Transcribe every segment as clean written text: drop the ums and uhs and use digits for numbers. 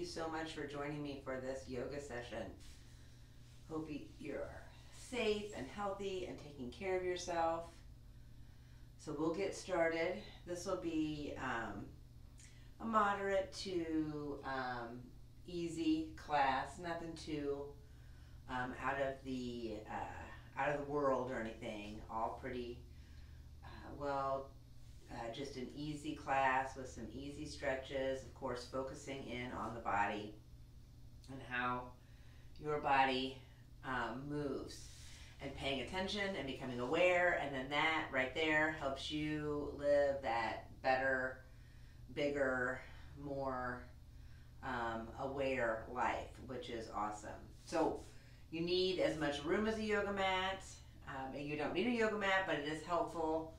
so much for joining me for this yoga session. Hope you're safe and healthy and taking care of yourself. So we'll get started. This will be a moderate to easy class, nothing too out of the world or anything. All pretty just an easy class with some easy stretches, of course focusing in on the body and how your body moves and paying attention and becoming aware, and then that right there helps you live that better, bigger, more aware life, which is awesome. So you need as much room as a yoga mat. You don't need a yoga mat, but it is helpful.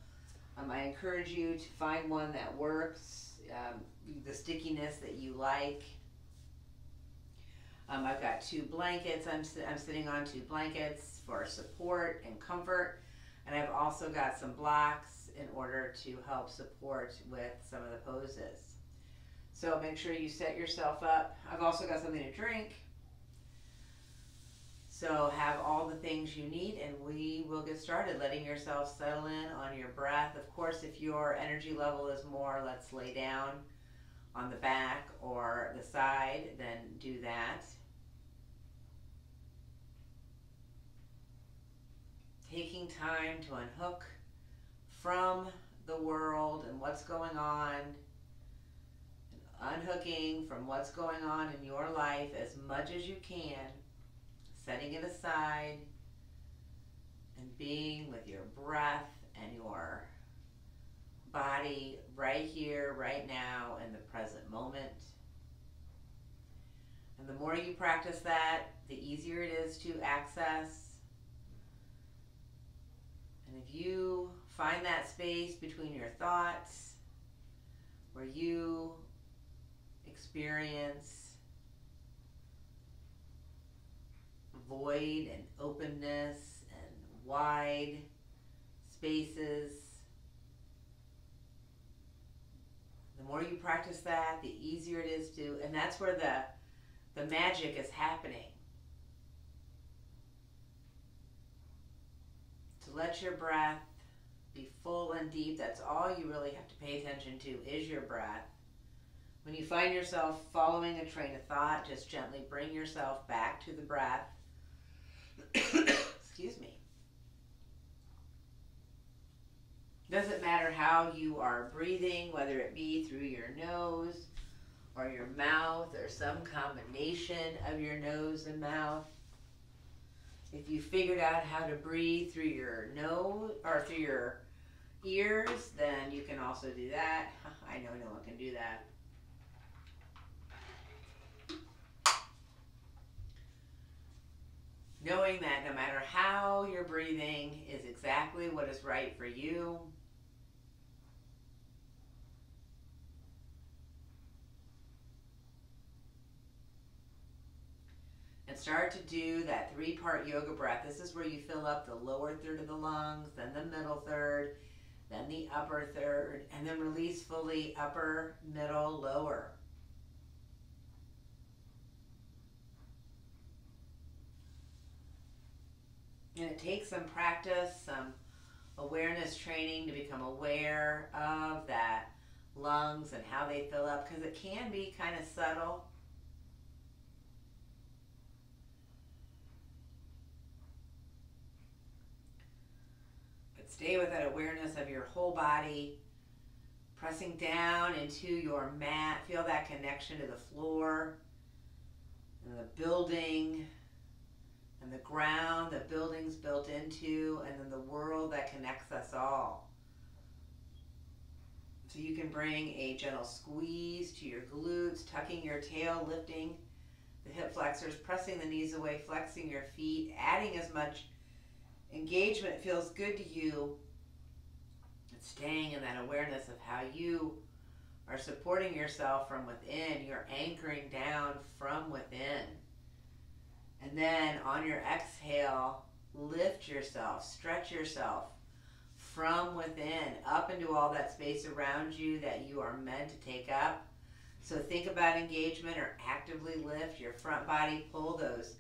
I encourage you to find one that works, the stickiness that you like. I've got 2 blankets. I'm sitting on 2 blankets for support and comfort, and I've also got some blocks in order to help support with some of the poses. So make sure you set yourself up. I've also got something to drink. So have all the things you need, and we will get started, letting yourself settle in on your breath. Of course, if your energy level is more, let's lay down on the back or the side, then do that. Taking time to unhook from the world and what's going on, unhooking from what's going on in your life as much as you can, setting it aside and being with your breath and your body right here, right now, in the present moment. And the more you practice that, the easier it is to access. And if you find that space between your thoughts where you experience void and openness and wide spaces, the more you practice that, the easier it is to, and that's where the magic is happening. To let your breath be full and deep, that's all you really have to pay attention to is your breath. When you find yourself following a train of thought, just gently bring yourself back to the breath. Excuse me. Doesn't matter how you are breathing, whether it be through your nose or your mouth or some combination of your nose and mouth. If you figured out how to breathe through your nose or through your ears, then you can also do that. I know no one can do that. Knowing that no matter how you're breathing is exactly what is right for you. And start to do that 3-part yoga breath. This is where you fill up the lower third of the lungs, then the middle third, then the upper third, and then release fully upper, middle, lower. And it takes some practice, some awareness training to become aware of that lungs and how they fill up, because it can be kind of subtle. But stay with that awareness of your whole body, pressing down into your mat. Feel that connection to the floor and the building and the ground the building's built into, and then the world that connects us all. So you can bring a gentle squeeze to your glutes, tucking your tail, lifting the hip flexors, pressing the knees away, flexing your feet, adding as much engagement feels good to you, and staying in that awareness of how you are supporting yourself from within. You're anchoring down from within. And then on your exhale, lift yourself, stretch yourself from within, up into all that space around you that you are meant to take up. So think about engagement or actively lift your front body. Pull those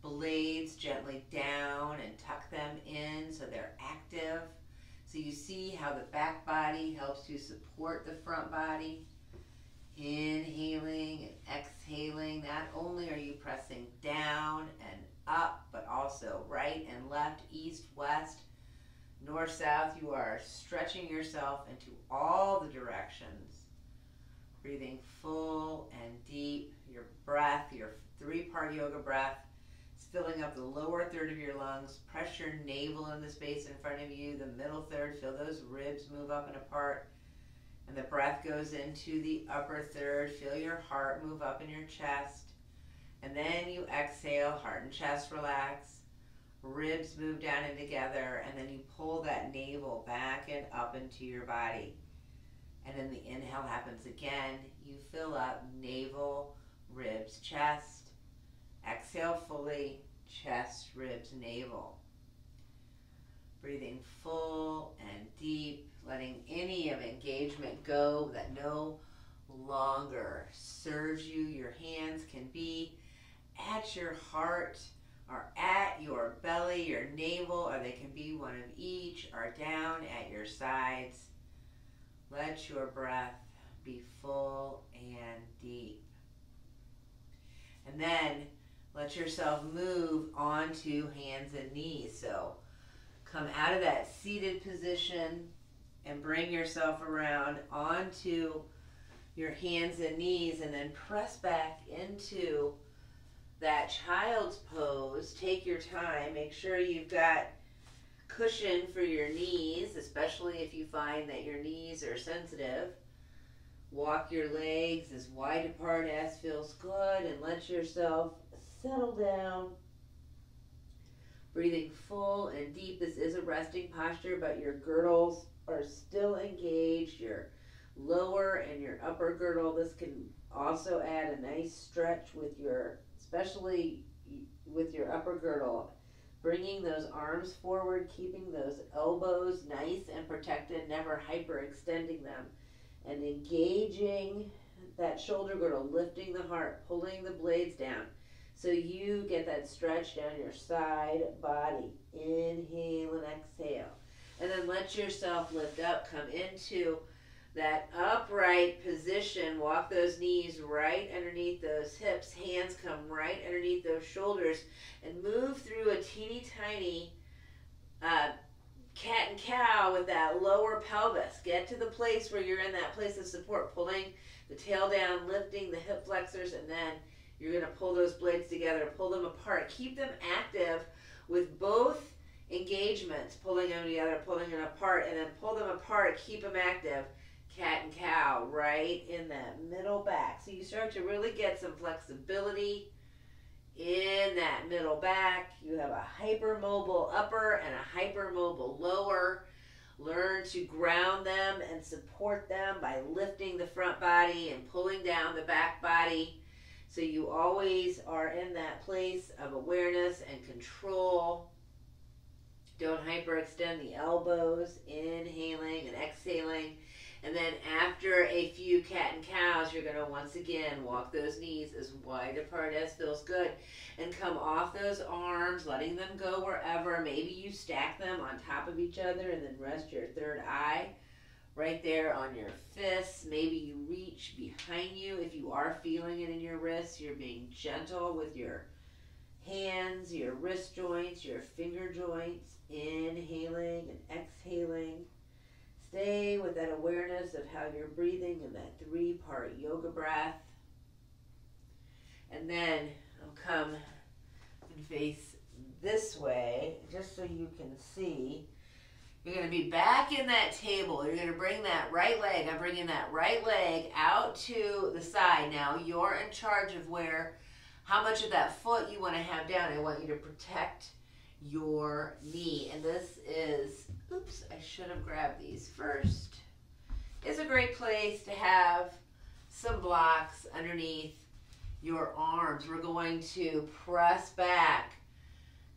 blades gently down and tuck them in so they're active. So you see how the back body helps to support the front body. Inhaling and exhaling. Not only are you pressing down and up, but also right and left, east, west, north, south. You are stretching yourself into all the directions. Breathing full and deep. Your breath, your 3-part yoga breath, is filling up the lower third of your lungs. Press your navel in the space in front of you. The middle third, feel those ribs move up and apart. And the breath goes into the upper third. Feel your heart move up in your chest. And then you exhale, heart and chest relax. Ribs move down and together. And then you pull that navel back and up into your body. And then the inhale happens again. You fill up navel, ribs, chest. Exhale fully, chest, ribs, navel. Breathing full and deep, letting any of engagement go that no longer serves you. Your hands can be at your heart or at your belly, your navel, or they can be one of each, or down at your sides. Let your breath be full and deep. And then let yourself move onto hands and knees. So come out of that seated position and bring yourself around onto your hands and knees, and then press back into that child's pose. Take your time. Make sure you've got cushion for your knees, especially if you find that your knees are sensitive. Walk your legs as wide apart as feels good, and let yourself settle down. Breathing full and deep. This is a resting posture, but your girdles are still engaged. Your lower and your upper girdle. This can also add a nice stretch with your, especially with your upper girdle. Bringing those arms forward, keeping those elbows nice and protected, never hyperextending them. And engaging that shoulder girdle, lifting the heart, pulling the blades down. So you get that stretch down your side body. Inhale and exhale. And then let yourself lift up, come into that upright position. Walk those knees right underneath those hips. Hands come right underneath those shoulders. And move through a teeny tiny cat and cow with that lower pelvis. Get to the place where you're in that place of support. Pulling the tail down, lifting the hip flexors, and then you're going to pull those blades together, pull them apart. Keep them active with both engagements, pulling them together, pulling them apart, and then pull them apart, keep them active. Cat and cow right in that middle back. So you start to really get some flexibility in that middle back. You have a hypermobile upper and a hypermobile lower. Learn to ground them and support them by lifting the front body and pulling down the back body. So you always are in that place of awareness and control. Don't hyperextend the elbows, inhaling and exhaling. And then after a few cat and cows, you're going to once again walk those knees as wide apart as feels good. And come off those arms, letting them go wherever. Maybe you stack them on top of each other and then rest your third eye right there on your fists. Maybe you reach behind you. If you are feeling it in your wrists, you're being gentle with your hands, your wrist joints, your finger joints. Inhaling and exhaling. Stay with that awareness of how you're breathing in that 3-part yoga breath. And then I'll come and face this way just so you can see. You're going to be back in that table. You're going to bring that right leg. I'm bringing that right leg out to the side. Now you're in charge of how much of that foot you want to have down. I want you to protect your knee. And this is, oops, I should have grabbed these first. It's a great place to have some blocks underneath your arms. We're going to press back,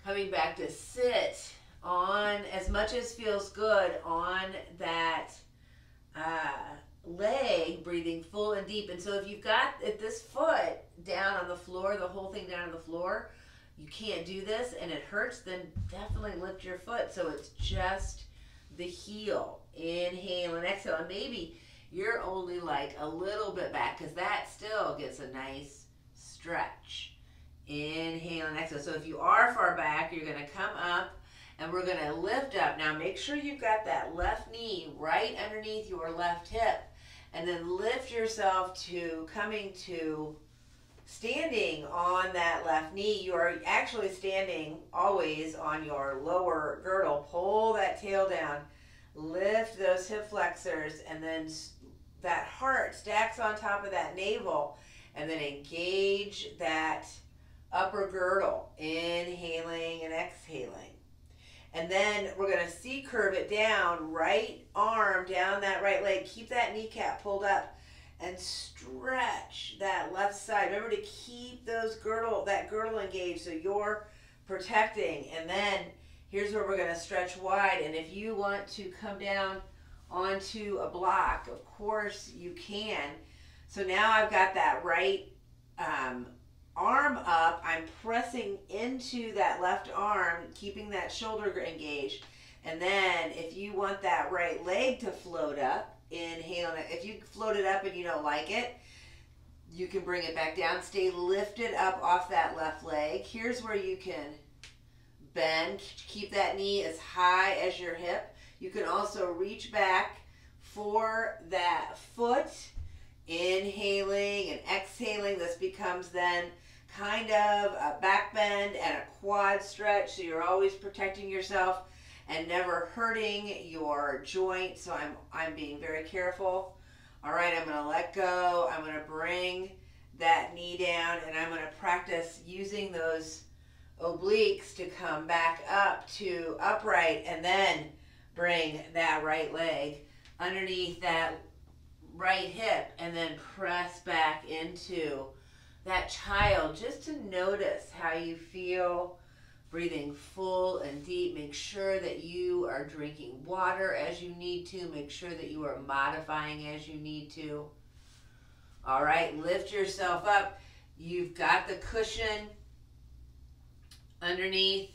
coming back to sit on as much as feels good on that leg, breathing full and deep. And so if this foot down on the floor, the whole thing down on the floor, you can't do this and it hurts, then definitely lift your foot so it's just the heel. Inhale and exhale. And maybe you're only like a little bit back because that still gets a nice stretch. Inhale and exhale. So if you are far back, you're going to come up and we're going to lift up. Now make sure you've got that left knee right underneath your left hip. And then lift yourself to coming to standing on that left knee. You are actually standing always on your lower girdle. Pull that tail down. Lift those hip flexors. And then that heart stacks on top of that navel. And then engage that upper girdle. Inhaling and exhaling. And then we're going to C-curve it down, right arm down that right leg. Keep that kneecap pulled up and stretch that left side. Remember to keep that girdle engaged so you're protecting. And then here's where we're going to stretch wide. And if you want to come down onto a block, of course you can. So now I've got that right arm up, I'm pressing into that left arm, keeping that shoulder engaged. And then if you want that right leg to float up, inhale. If you float it up and you don't like it, you can bring it back down. Stay lifted up off that left leg. Here's where you can bend. Keep that knee as high as your hip. You can also reach back for that foot. Inhaling and exhaling. This becomes then kind of a back bend and a quad stretch, so you're always protecting yourself and never hurting your joint. So I'm being very careful. All right, I'm going to let go. I'm going to bring that knee down, and I'm going to practice using those obliques to come back up to upright, and then bring that right leg underneath that right hip, and then press back into that child, just to notice how you feel, breathing full and deep. Make sure that you are drinking water as you need to. Make sure that you are modifying as you need to. All right, lift yourself up. You've got the cushion underneath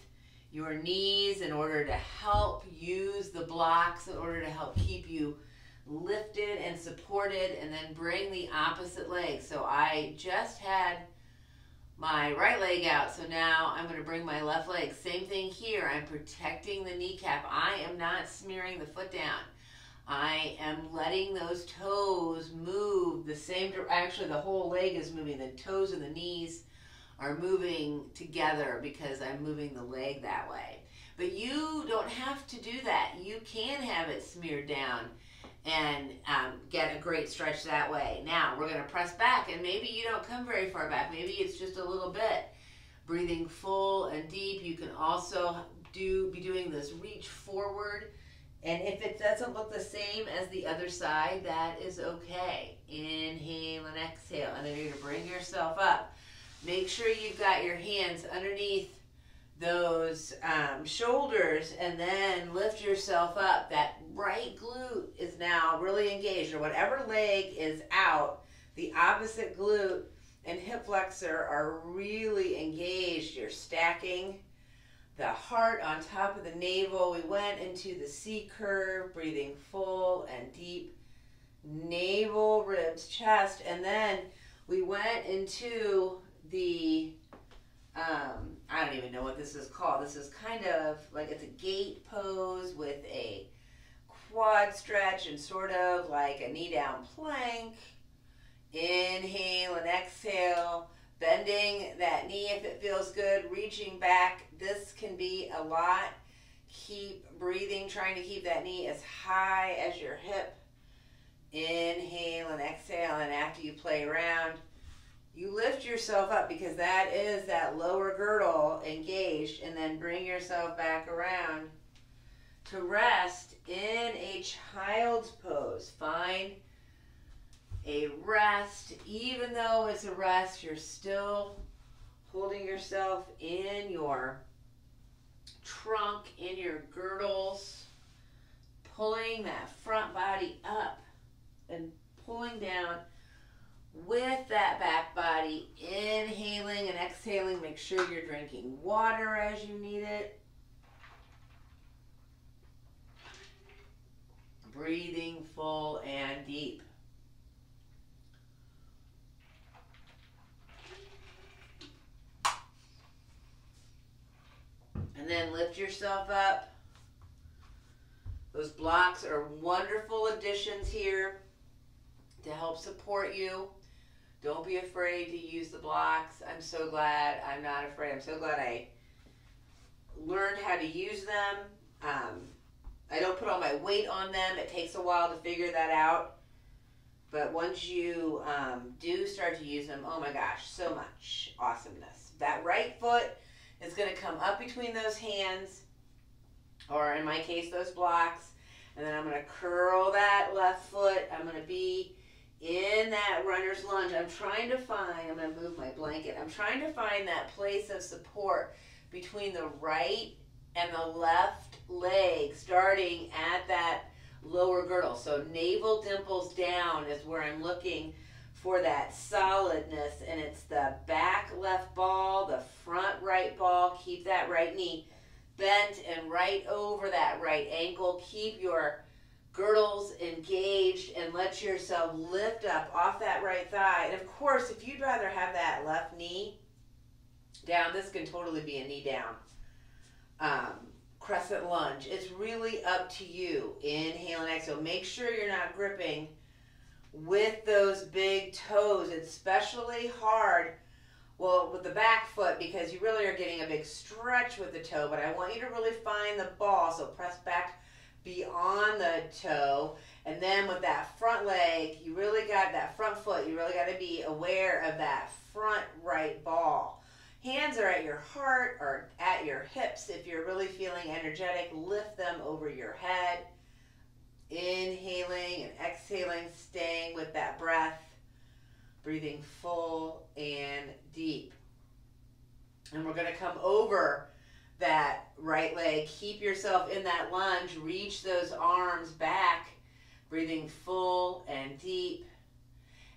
your knees in order to help use the blocks, in order to help keep you lifted and supported. And then bring the opposite leg. So I just had my right leg out, so now I'm going to bring my left leg. Same thing here. I'm protecting the kneecap. I am not smearing the foot down. I am letting those toes move the same direction. Actually, the whole leg is moving. The toes and the knees are moving together because I'm moving the leg that way. But you don't have to do that. You can have it smeared down and get a great stretch that way. Now we're going to press back, and maybe you don't come very far back. Maybe it's just a little bit. Breathing full and deep. You can also be doing this reach forward, and if it doesn't look the same as the other side, that is okay. Inhale and exhale, and then you're going to bring yourself up. Make sure you've got your hands underneath those shoulders, and then lift yourself up. That right glute is now really engaged, or whatever leg is out, the opposite glute and hip flexor are really engaged. You're stacking the heart on top of the navel. We went into the C curve, breathing full and deep, navel, ribs, chest, and then we went into the I don't even know what this is called. This is kind of like, it's a gate pose with a quad stretch and sort of like a knee down plank. Inhale and exhale, bending that knee if it feels good, reaching back. This can be a lot. Keep breathing, trying to keep that knee as high as your hip. Inhale and exhale, and after you play around, you lift yourself up because that is that lower girdle engaged, and then bring yourself back around to rest in a child's pose. Find a rest. Even though it's a rest, you're still holding yourself in your trunk, in your girdles, pulling that front body up and pulling down with that back body, inhaling and exhaling. Make sure you're drinking water as you need it. Breathing full and deep. And then lift yourself up. Those blocks are wonderful additions here to help support you. Don't be afraid to use the blocks. I'm so glad I'm not afraid. I'm so glad I learned how to use them. I don't put all my weight on them. It takes a while to figure that out. But once you do start to use them, oh my gosh, so much awesomeness. That right foot is going to come up between those hands, or in my case, those blocks. And then I'm going to curl that left foot. I'm going to be in that runner's lunge. I'm going to move my blanket. I'm trying to find that place of support between the right and the left leg, starting at that lower girdle. So navel dimples down is where I'm looking for that solidness, and it's the back left ball, the front right ball. Keep that right knee bent and right over that right ankle. Keep your girdles engaged and let yourself lift up off that right thigh. And of course, if you'd rather have that left knee down, this can totally be a knee down. Crescent lunge. It's really up to you. Inhale and exhale. Make sure you're not gripping with those big toes. It's especially hard, well, with the back foot, because you really are getting a big stretch with the toe, but I want you to really find the ball. So press back beyond the toe. And then with that front leg, you really got that front foot, you really got to be aware of that front right ball. Hands are at your heart or at your hips. If you're really feeling energetic, lift them over your head. Inhaling and exhaling, staying with that breath. Breathing full and deep. And we're going to come over that right leg. Keep yourself in that lunge. Reach those arms back. Breathing full and deep.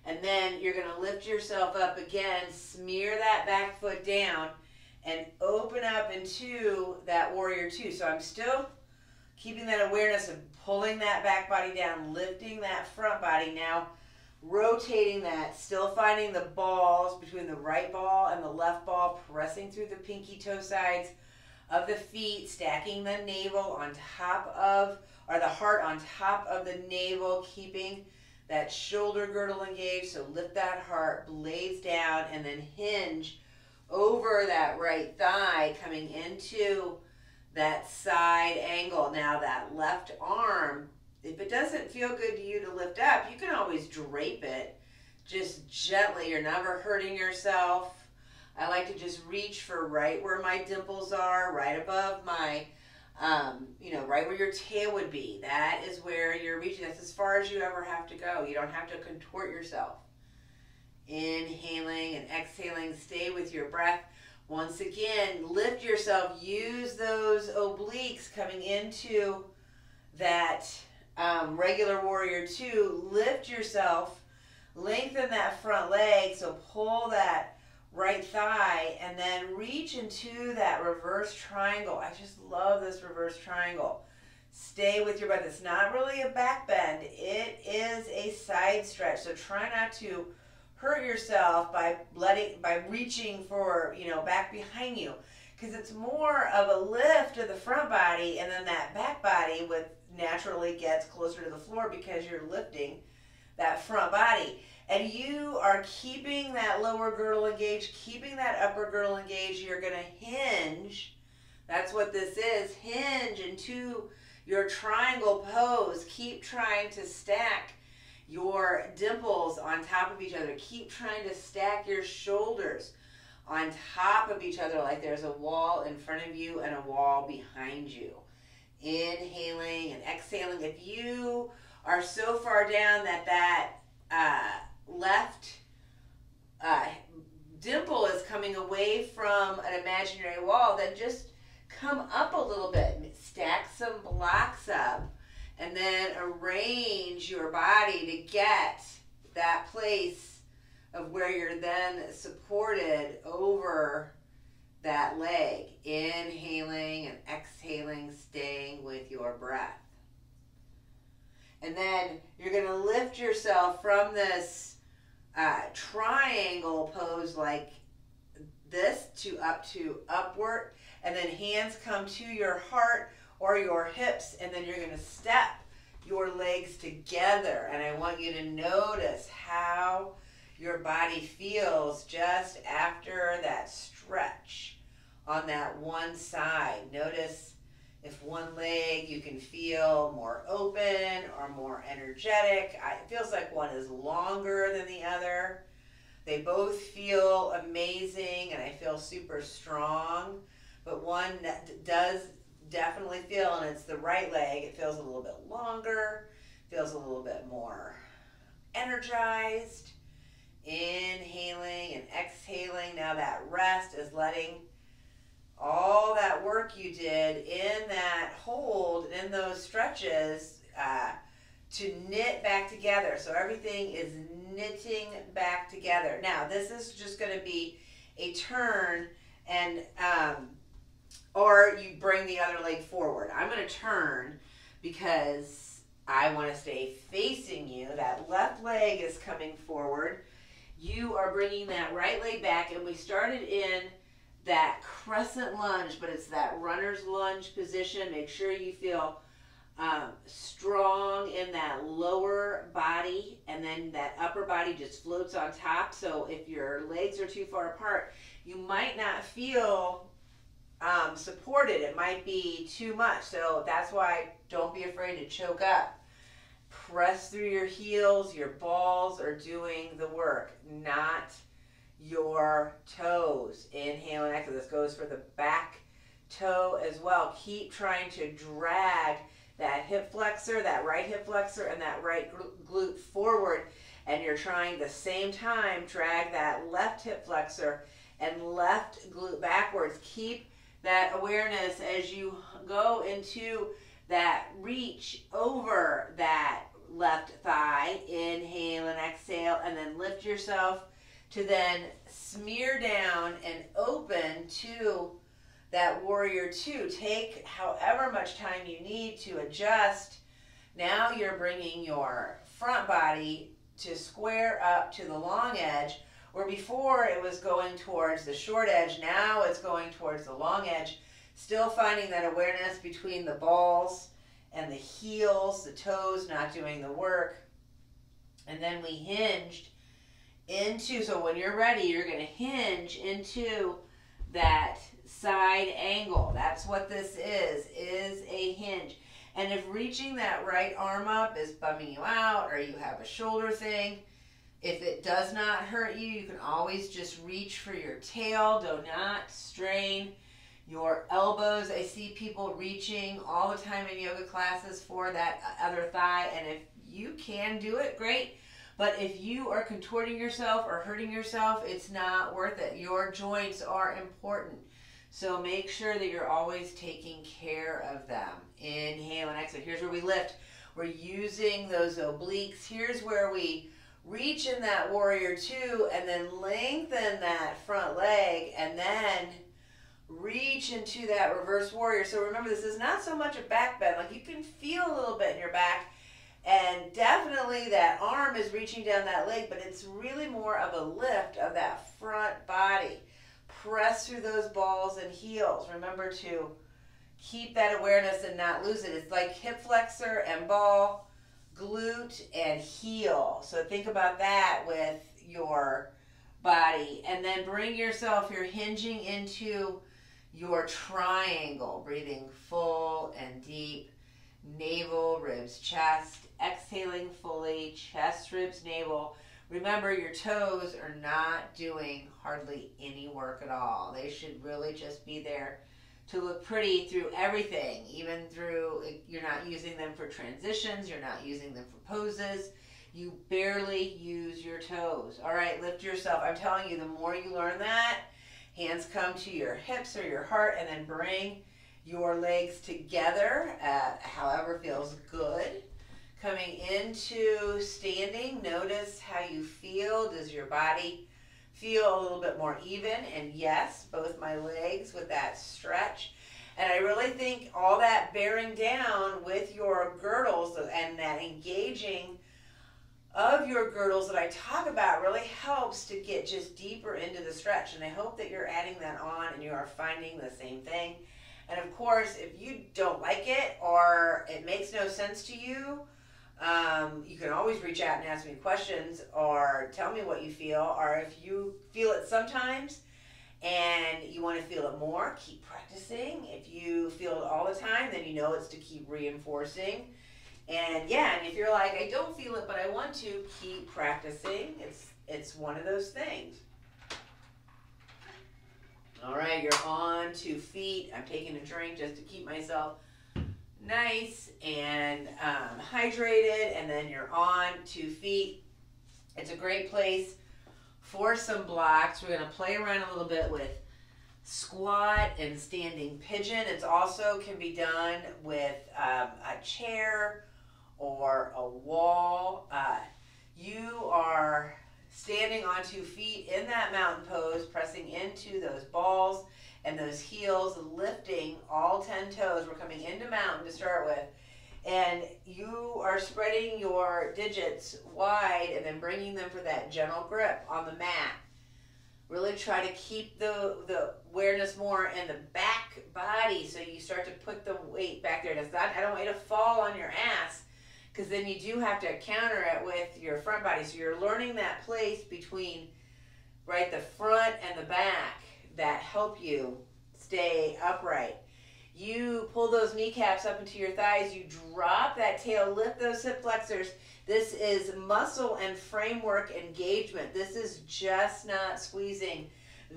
And then you're going to lift yourself up again, smear that back foot down, and open up into that warrior two. So I'm still keeping that awareness of pulling that back body down, lifting that front body. Now rotating that, still finding the balls between the right ball and the left ball, pressing through the pinky toe sides of the feet, stacking the navel on top of, or the heart on top of the navel, keeping that shoulder girdle engaged. So lift that heart, blades down, and then hinge over that right thigh, coming into that side angle. Now that left arm, if it doesn't feel good to you to lift up, you can always drape it just gently. You're never hurting yourself. I like to just reach for right where my dimples are, right above my right where your tail would be. That is where you're reaching. That's as far as you ever have to go. You don't have to contort yourself. Inhaling and exhaling. Stay with your breath. Once again, lift yourself. Use those obliques coming into that regular warrior two. Lift yourself. Lengthen that front leg. So pull that right thigh and then reach into that reverse triangle. I just love this reverse triangle. Stay with your breath. It's not really a back bend. It is a side stretch. So try not to hurt yourself by reaching for, back behind you, because it's more of a lift of the front body, and then that back body naturally gets closer to the floor because you're lifting that front body. And you are keeping that lower girdle engaged, keeping that upper girdle engaged. You're going to hinge. That's what this is. Hinge into your triangle pose. Keep trying to stack your dimples on top of each other. Keep trying to stack your shoulders on top of each other like there's a wall in front of you and a wall behind you. Inhaling and exhaling. If you are so far down that left dimple is coming away from an imaginary wall, then just come up a little bit. Stack some blocks up And then arrange your body to get that place of where you're then supported over that leg. Inhaling and exhaling, staying with your breath. And then you're going to lift yourself from this triangle pose like this to upward. And then hands come to your heart or your hips, and then you're going to step your legs together. And I want you to notice how your body feels just after that stretch on that one side. Notice if one leg you can feel more open or more energetic. It feels like one is longer than the other. They both feel amazing, and I feel super strong. But one does definitely feel, and it's the right leg, it feels a little bit longer, feels a little bit more energized. Inhaling and exhaling. Now that rest is letting all that work you did in that hold and in those stretches to knit back together. So everything is knitting back together. Now this is just going to be a turn, and or you bring the other leg forward. I'm going to turn because I want to stay facing you. That left leg is coming forward. You are bringing that right leg back, and we started in that crescent lunge, but it's that runner's lunge position. Make sure you feel strong in that lower body, and then that upper body just floats on top. So if your legs are too far apart, you might not feel supported. It might be too much. So that's why don't be afraid to choke up. Press through your heels. Your balls are doing the work, not your toes. Inhale and exhale. This goes for the back toe as well. Keep trying to drag that hip flexor, that right hip flexor, and that right glute forward. And you're trying the same time, drag that left hip flexor and left glute backwards. Keep that awareness as you go into that reach over that left thigh. Inhale and exhale, and then lift yourself to then smear down and open to that warrior two. Take however much time you need to adjust. Now you're bringing your front body to square up to the long edge, where before it was going towards the short edge. Now it's going towards the long edge. Still finding that awareness between the balls and the heels, the toes not doing the work. And then we hinged into, so when you're ready, you're going to hinge into that side angle. That's what this is a hinge. And if reaching that right arm up is bumming you out, or you have a shoulder thing, if it does not hurt you, you can always just reach for your tail. Do not strain your elbows. I see people reaching all the time in yoga classes for that other thigh, and if you can do it, great. But if you are contorting yourself or hurting yourself, it's not worth it. Your joints are important. So make sure that you're always taking care of them. Inhale and exhale. Here's where we lift. We're using those obliques. Here's where we reach in that warrior two, and then lengthen that front leg, and then reach into that reverse warrior. So remember, this is not so much a back bend. Like, you can feel a little bit in your back, and definitely that arm is reaching down that leg, but it's really more of a lift of that front body. Press through those balls and heels. Remember to keep that awareness and not lose it. It's like hip flexor and ball, glute and heel. So think about that with your body. And then bring yourself, you're hinging into your triangle, breathing full and deep, navel, ribs, chest, exhaling fully, chest, ribs, navel. Remember, your toes are not doing hardly any work at all. They should really just be there to look pretty through everything, even through, you're not using them for transitions, you're not using them for poses. You barely use your toes. All right, lift yourself. I'm telling you, the more you learn that, hands come to your hips or your heart, and then bring your legs together, however feels good. Coming into standing, notice how you feel. Does your body feel a little bit more even? And yes, both my legs with that stretch. And I really think all that bearing down with your girdles and that engaging of your girdles that I talk about really helps to get just deeper into the stretch. And I hope that you're adding that on and you are finding the same thing. And of course, if you don't like it or it makes no sense to you, you can always reach out and ask me questions or tell me what you feel. Or if you feel it sometimes and you want to feel it more, keep practicing. If you feel it all the time, then you know it's to keep reinforcing. And yeah, and if you're like, I don't feel it, but I want to, keep practicing. It's one of those things. All right, you're on 2 feet. I'm taking a drink just to keep myself nice and hydrated, and then you're on 2 feet. It's a great place for some blocks. We're going to play around a little bit with squat and standing pigeon. It also can be done with a chair or a wall. You are standing on 2 feet in that mountain pose, pressing into those balls and those heels, lifting all 10 toes. We're coming into mountain to start with. And you are spreading your digits wide and then bringing them for that gentle grip on the mat. Really try to keep the awareness more in the back body, so you start to put the weight back there. I don't want you to fall on your ass, because then you do have to counter it with your front body. So you're learning that place between the front and the back that help you stay upright. You pull those kneecaps up into your thighs. You drop that tail, lift those hip flexors. This is muscle and framework engagement. This is just not squeezing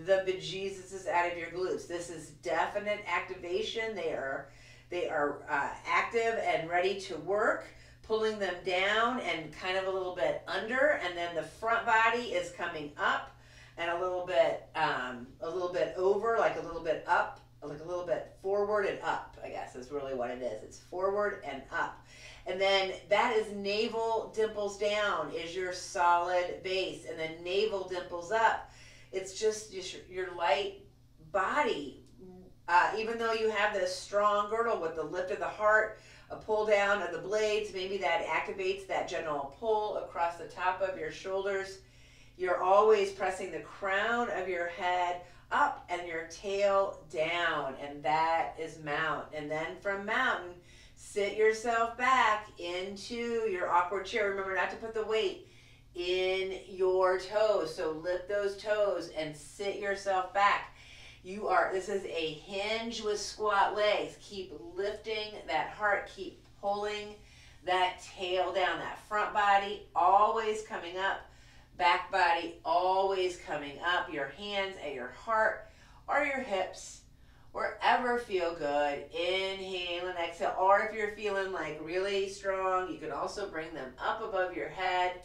the bejesuses out of your glutes. This is definite activation. They are active and ready to work, pulling them down and kind of a little bit under, and then the front body is coming up and a little bit over, like a little bit up, like a little bit forward and up, I guess is really what it is. It's forward and up. And then that is navel dimples down is your solid base. And then navel dimples up. It's just your light body. Even though you have this strong girdle with the lift of the heart, a pull down of the blades, maybe that activates that general pull across the top of your shoulders. You're always pressing the crown of your head up and your tail down, and that is mount. And then from mountain, sit yourself back into your awkward chair. Remember not to put the weight in your toes, so lift those toes and sit yourself back. This is a hinge with squat legs. Keep lifting that heart, keep pulling that tail down, that front body always coming up, back body always coming up, your hands at your heart or your hips, wherever feel good. Inhale and exhale. Or if you're feeling like really strong, you can also bring them up above your head.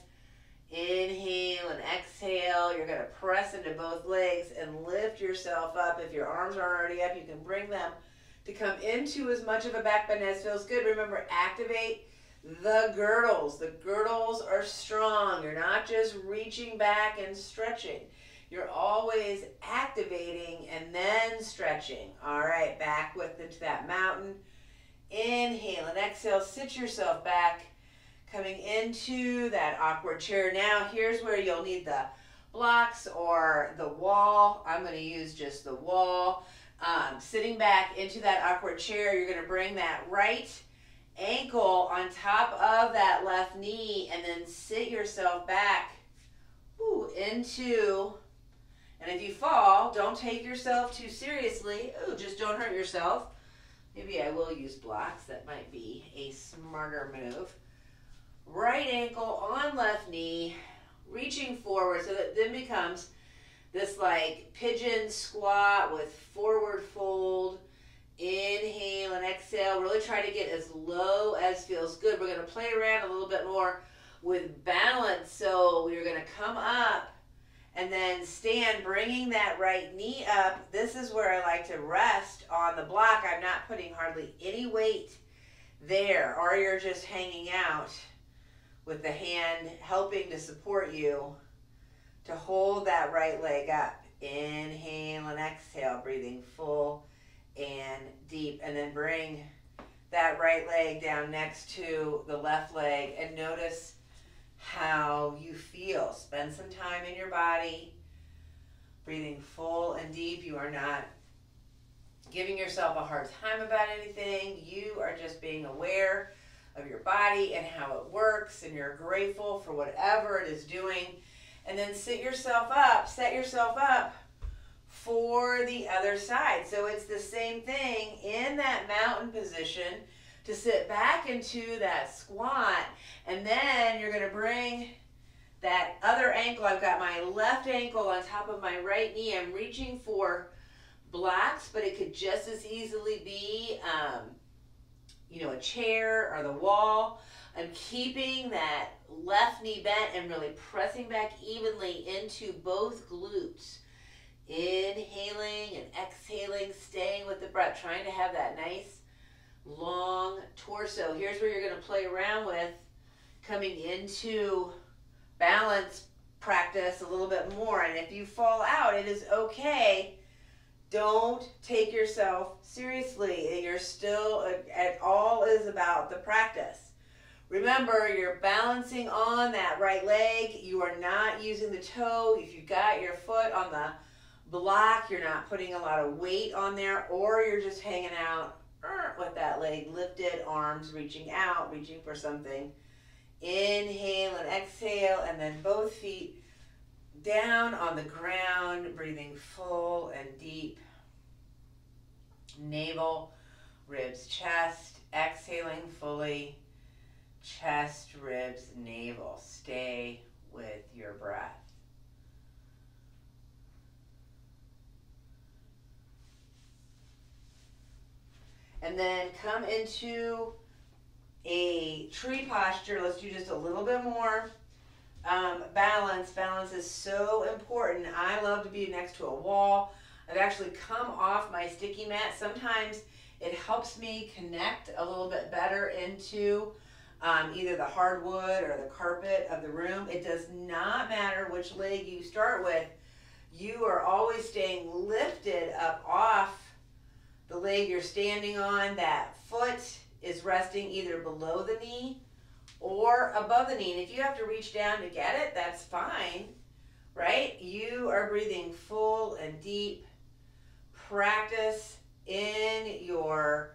Inhale and exhale. You're going to press into both legs and lift yourself up. If your arms are already up, you can bring them to come into as much of a back bend as feels good. Remember, activate the girdles. The girdles are strong. You're not just reaching back and stretching. You're always activating and then stretching. All right, back into that mountain. Inhale and exhale. Sit yourself back, coming into that awkward chair. Now, here's where you'll need the blocks or the wall. I'm going to use just the wall. Sitting back into that awkward chair, you're going to bring that right ankle on top of that left knee and then sit yourself back into, and if you fall, don't take yourself too seriously. Just don't hurt yourself. Maybe I will use blocks. That might be a smarter move. Right ankle on left knee, reaching forward, so that then becomes this like pigeon squat with forward fold. Inhale and exhale. Really try to get as low as feels good. We're going to play around a little bit more with balance. So we're going to come up and then then stand, bringing that right knee up. This is where I like to rest on the block. I'm not putting hardly any weight there, or you're just hanging out with the hand helping to support you to hold that right leg up. Inhale and exhale, breathing full and deep. And then bring that right leg down next to the left leg and notice how you feel. Spend some time in your body, breathing full and deep. You are not giving yourself a hard time about anything. You are just being aware of your body and how it works, and you're grateful for whatever it is doing. And then set yourself up for the other side. So it's the same thing in that mountain position, to sit back into that squat, and then you're going to bring that other ankle. I've got my left ankle on top of my right knee. I'm reaching for blocks, but it could just as easily be a chair or the wall. I'm keeping that left knee bent and really pressing back evenly into both glutes. Inhaling and exhaling, staying with the breath, trying to have that nice long torso. Here's where you're going to play around with coming into balance practice a little bit more. And if you fall out, it is okay. Don't take yourself seriously. You're still, it all is about the practice. Remember, you're balancing on that right leg. You are not using the toe. If you've got your foot on the block, you're not putting a lot of weight on there, or you're just hanging out with that leg lifted, arms reaching out, reaching for something. Inhale and exhale, and then both feet down on the ground, breathing full and deep. Navel, ribs, chest, exhaling fully. Chest, ribs, navel. Stay with your breath. And then come into a tree posture. Let's do just a little bit more balance. Balance is so important. I love to be next to a wall. I've actually come off my sticky mat. Sometimes it helps me connect a little bit better into either the hardwood or the carpet of the room. It does not matter which leg you start with. You are always staying lifted up off the leg you're standing on. That foot is resting either below the knee or above the knee. And if you have to reach down to get it, that's fine, right? You are breathing full and deep. Practice in your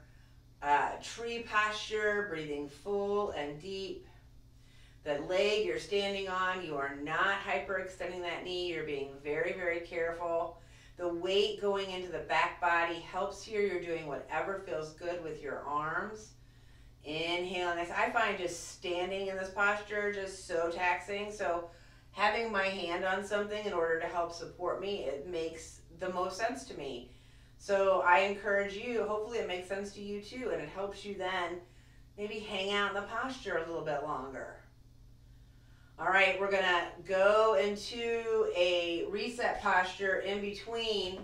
tree posture, breathing full and deep. The leg you're standing on, you are not hyperextending that knee. You're being very, very careful. The weight going into the back body helps here. You're doing whatever feels good with your arms. Inhale. And I find just standing in this posture just so taxing. So having my hand on something in order to help support me, it makes the most sense to me. So I encourage you, hopefully it makes sense to you too, and it helps you then maybe hang out in the posture a little bit longer. All right, we're gonna go into a reset posture in between,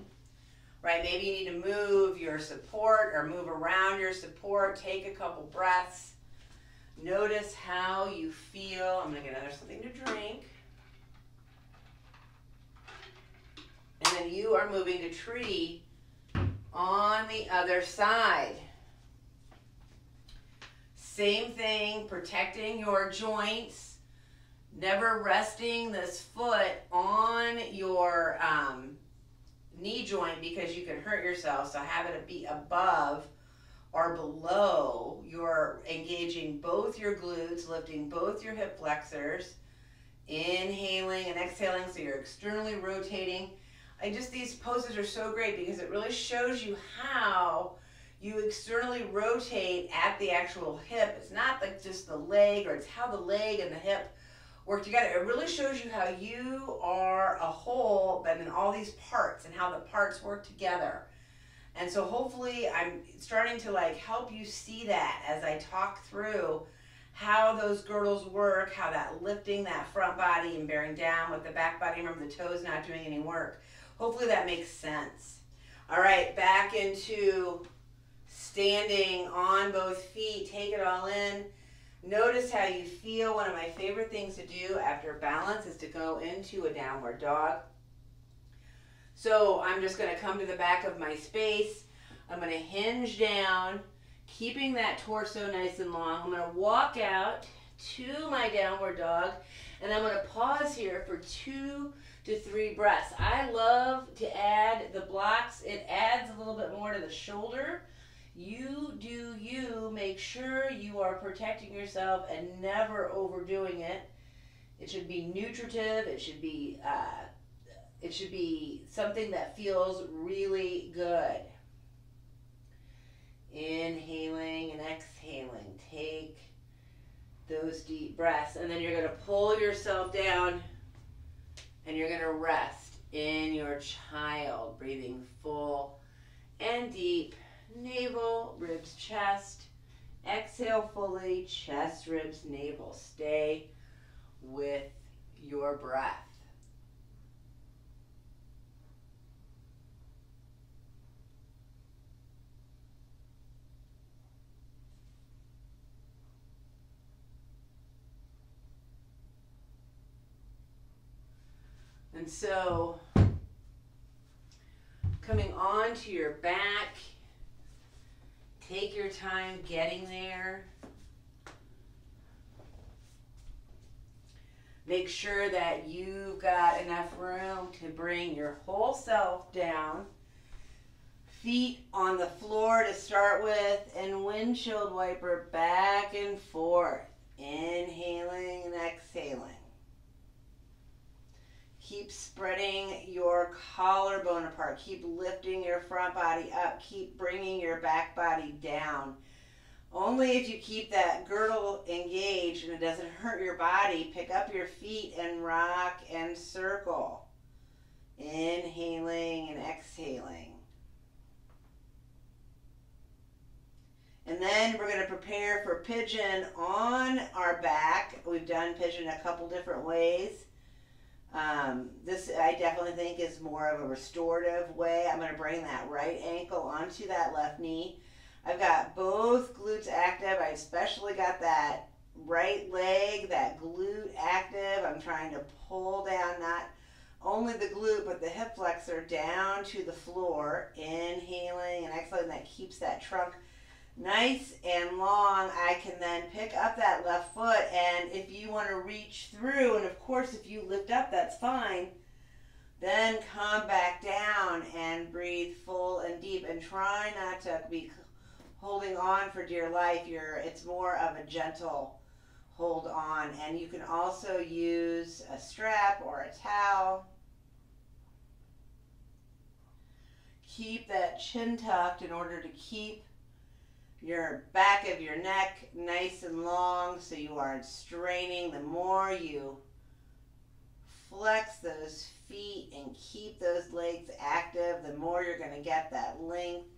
right? Maybe you need to move your support or move around your support. Take a couple breaths. Notice how you feel. I'm gonna get another something to drink. And then you are moving to tree on the other side. Same thing, protecting your joints. Never resting this foot on your knee joint because you can hurt yourself. So have it be above or below. You're engaging both your glutes, lifting both your hip flexors, inhaling and exhaling so you're externally rotating. These poses are so great because it really shows you how you externally rotate at the actual hip. It's not like just the leg, or it's how the leg and the hip work together. It really shows you how you are a whole, but in all these parts and how the parts work together. And so hopefully I'm starting to help you see that as I talk through how those girdles work, how that lifting that front body and bearing down with the back body. Remember, the toes not doing any work. Hopefully that makes sense. All right, back into standing on both feet. Take it all in. Notice how you feel. One of my favorite things to do after balance is to go into a downward dog. So I'm just going to come to the back of my space. I'm going to hinge down, keeping that torso nice and long. I'm going to walk out to my downward dog, and I'm going to pause here for 2 to 3 breaths. I love to add the blocks. It adds a little bit more to the shoulder. You do you. Make sure you are protecting yourself and never overdoing it. It should be nutritive. It should be something that feels really good. Inhaling and exhaling. Take those deep breaths, and then you're going to pull yourself down and you're going to rest in your child, breathing full and deep. Navel, ribs, chest. Exhale fully, chest, ribs, navel. Stay with your breath. And so, coming onto your back, take your time getting there. Make sure that you've got enough room to bring your whole self down. Feet on the floor to start with, and windshield wiper back and forth. Inhaling and exhaling. Keep spreading your collarbone apart. Keep lifting your front body up. Keep bringing your back body down. Only if you keep that girdle engaged and it doesn't hurt your body, pick up your feet and rock and circle. Inhaling and exhaling. And then we're going to prepare for pigeon on our back. We've done pigeon a couple different ways. This I definitely think is more of a restorative way. I'm going to bring that right ankle onto that left knee. I've got both glutes active. I especially got that right leg, that glute active. I'm trying to pull down not only the glute but the hip flexor down to the floor. Inhaling and exhaling. That keeps that trunk nice and long. I can then pick up that left foot, and if you want to reach through, and of course if you lift up, that's fine, then come back down and breathe full and deep, and try not to be holding on for dear life. It's more of a gentle hold on, and you can also use a strap or a towel. Keep that chin tucked in order to keep your back of your neck nice and long so you aren't straining. The more you flex those feet and keep those legs active, the more you're going to get that length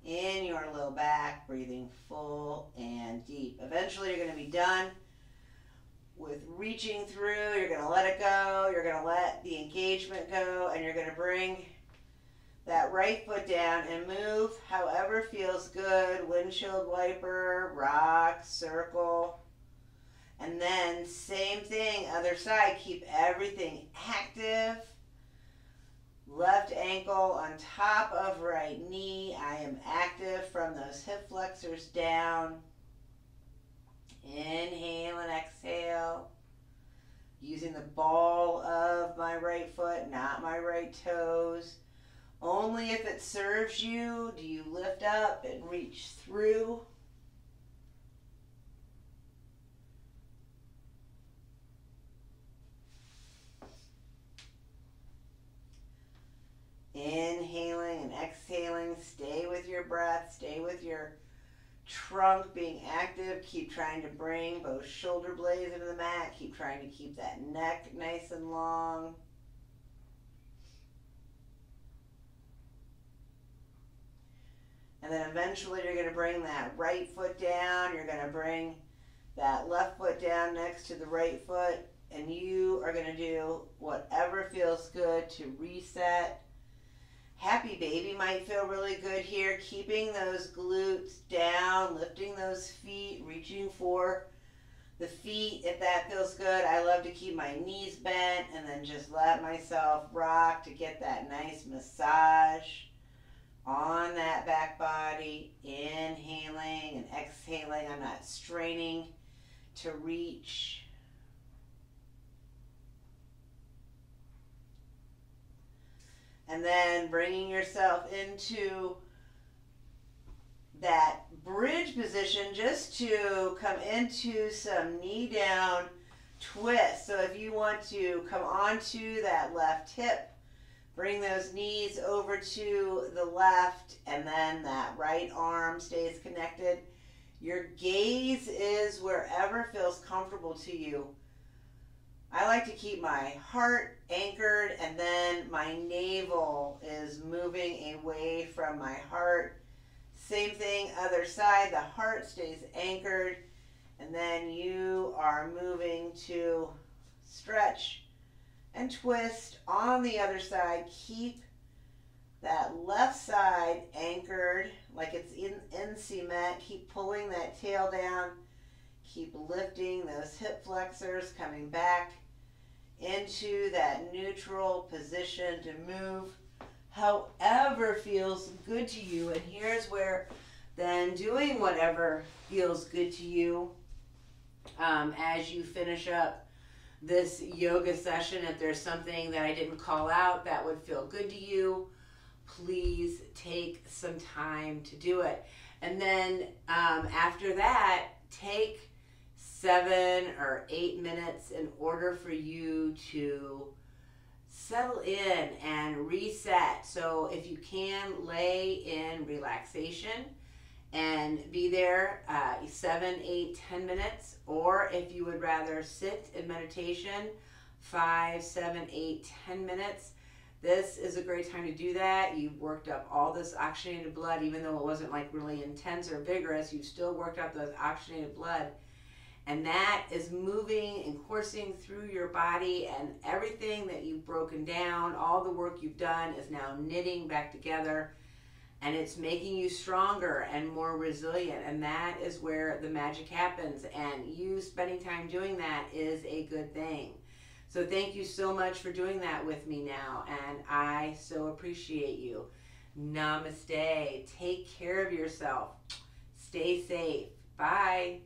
in your low back, breathing full and deep. Eventually you're going to be done with reaching through. You're going to let it go. You're going to let the engagement go, and you're going to bring that right foot down and move however feels good. Windshield wiper, rock, circle. And then same thing, other side. Keep everything active. Left ankle on top of right knee. I am active from those hip flexors down. Inhale and exhale. Using the ball of my right foot, not my right toes. Only if it serves you do you lift up and reach through. Inhaling and exhaling. Stay with your breath. Stay with your trunk being active. Keep trying to bring both shoulder blades into the mat. Keep trying to keep that neck nice and long. And then eventually you're going to bring that right foot down. You're going to bring that left foot down next to the right foot, and you are going to do whatever feels good to reset. Happy baby might feel really good here, keeping those glutes down, lifting those feet, reaching for the feet if that feels good. I love to keep my knees bent and then just let myself rock to get that nice massage on that back body. Inhaling and exhaling. I'm not straining to reach. And then bringing yourself into that bridge position just to come into some knee down twist. So if you want to come onto that left hip, bring those knees over to the left, and then that right arm stays connected. Your gaze is wherever feels comfortable to you. I like to keep my heart anchored, and then my navel is moving away from my heart. Same thing, other side, the heart stays anchored, and then you are moving to stretch and twist on the other side. Keep that left side anchored like it's in cement. Keep pulling that tail down. Keep lifting those hip flexors, coming back into that neutral position to move however feels good to you. And here's where then doing whatever feels good to you as you finish up this yoga session. If there's something that I didn't call out that would feel good to you, please take some time to do it. And then after that, take 7 or 8 minutes in order for you to settle in and reset. So if you can, lay in relaxation and be there 7, 8, 10 minutes, or if you would rather sit in meditation 5, 7, 8, 10 minutes, this is a great time to do that. You've worked up all this oxygenated blood. Even though it wasn't like really intense or vigorous, you've still worked up those oxygenated blood. And that is moving and coursing through your body, and everything that you've broken down, all the work you've done is now knitting back together, and it's making you stronger and more resilient. And that is where the magic happens, and you spending time doing that is a good thing. So thank you so much for doing that with me now, and I so appreciate you. Namaste. Take care of yourself. Stay safe. Bye.